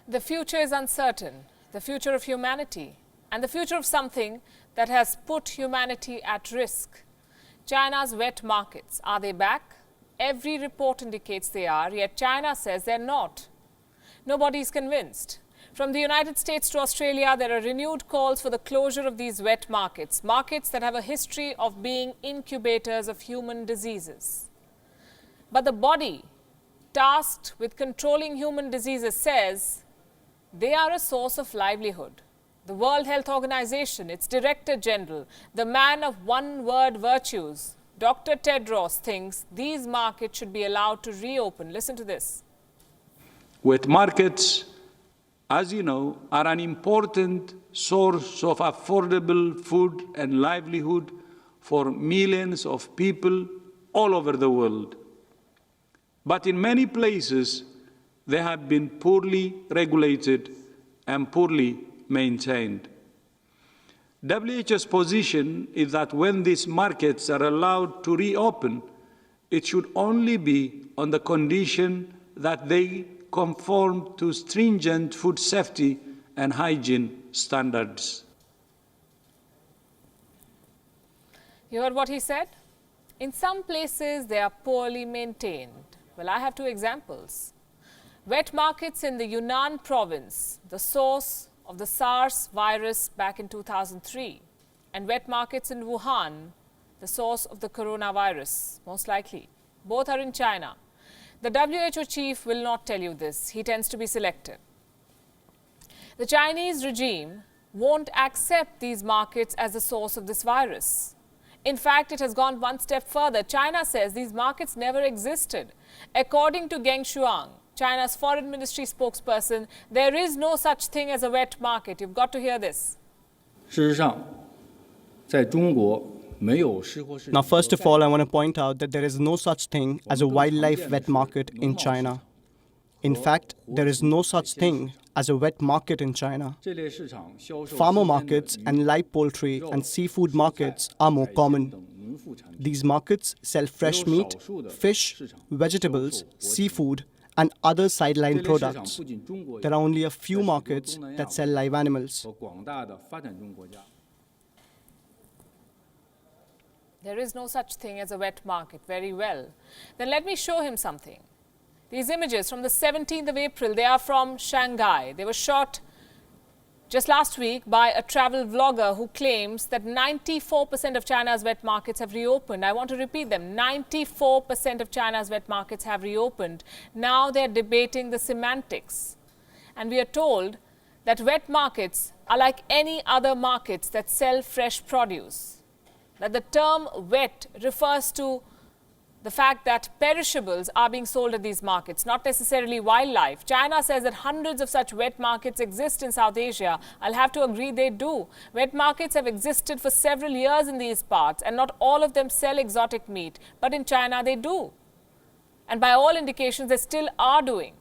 The future is uncertain, the future of humanity, and the future of something that has put humanity at risk. China's wet markets, are they back? Every report indicates they are, yet China says they're not. Nobody is convinced. From the United States to Australia, there are renewed calls for the closure of these wet markets, markets that have a history of being incubators of human diseases. But the body tasked with controlling human diseases says they are a source of livelihood. The World Health Organization, its Director General, the man of one-word virtues, Dr. Tedros, thinks these markets should be allowed to reopen. Listen to this. Wet markets, as you know, are an important source of affordable food and livelihood for millions of people all over the world. But in many places, they have been poorly regulated and poorly maintained. WHO's position is that when these markets are allowed to reopen, it should only be on the condition that they conform to stringent food safety and hygiene standards. You heard what he said? In some places, they are poorly maintained. Well, I have two examples. Wet markets in the Yunnan province, the source of the SARS virus back in 2003, and wet markets in Wuhan, the source of the coronavirus, most likely. Both are in China. The WHO chief will not tell you this. He tends to be selective. The Chinese regime won't accept these markets as the source of this virus. In fact, it has gone one step further. China says these markets never existed. According to Geng Shuang, China's foreign ministry spokesperson, there is no such thing as a wet market. You've got to hear this. Now, first of all, I want to point out that there is no such thing as a wildlife wet market in China. In fact, there is no such thing as a wet market in China. Farmer markets and live poultry and seafood markets are more common. These markets sell fresh meat, fish, vegetables, seafood, and other sideline products. There are only a few markets that sell live animals. There is no such thing as a wet market. Very well. Then let me show him something. These images from the 17th of April, they are from Shanghai. They were shot just last week by a travel vlogger who claims that 94% of China's wet markets have reopened. I want to repeat them. 94% of China's wet markets have reopened. Now they're debating the semantics. And we are told that wet markets are like any other markets that sell fresh produce. That the term wet refers to the fact that perishables are being sold at these markets, not necessarily wildlife. China says that hundreds of such wet markets exist in South Asia. I'll have to agree they do. Wet markets have existed for several years in these parts, and not all of them sell exotic meat. But in China, they do. And by all indications, they still are doing.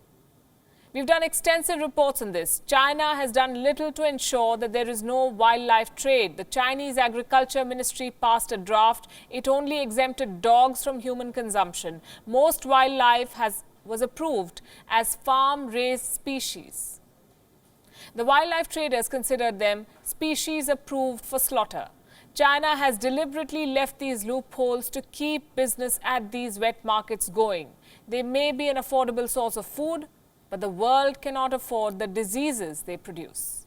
We've done extensive reports on this. China has done little to ensure that there is no wildlife trade. The Chinese Agriculture Ministry passed a draft. It only exempted dogs from human consumption. Most wildlife was approved as farm-raised species. The wildlife traders considered them species approved for slaughter. China has deliberately left these loopholes to keep business at these wet markets going. They may be an affordable source of food, but the world cannot afford the diseases they produce.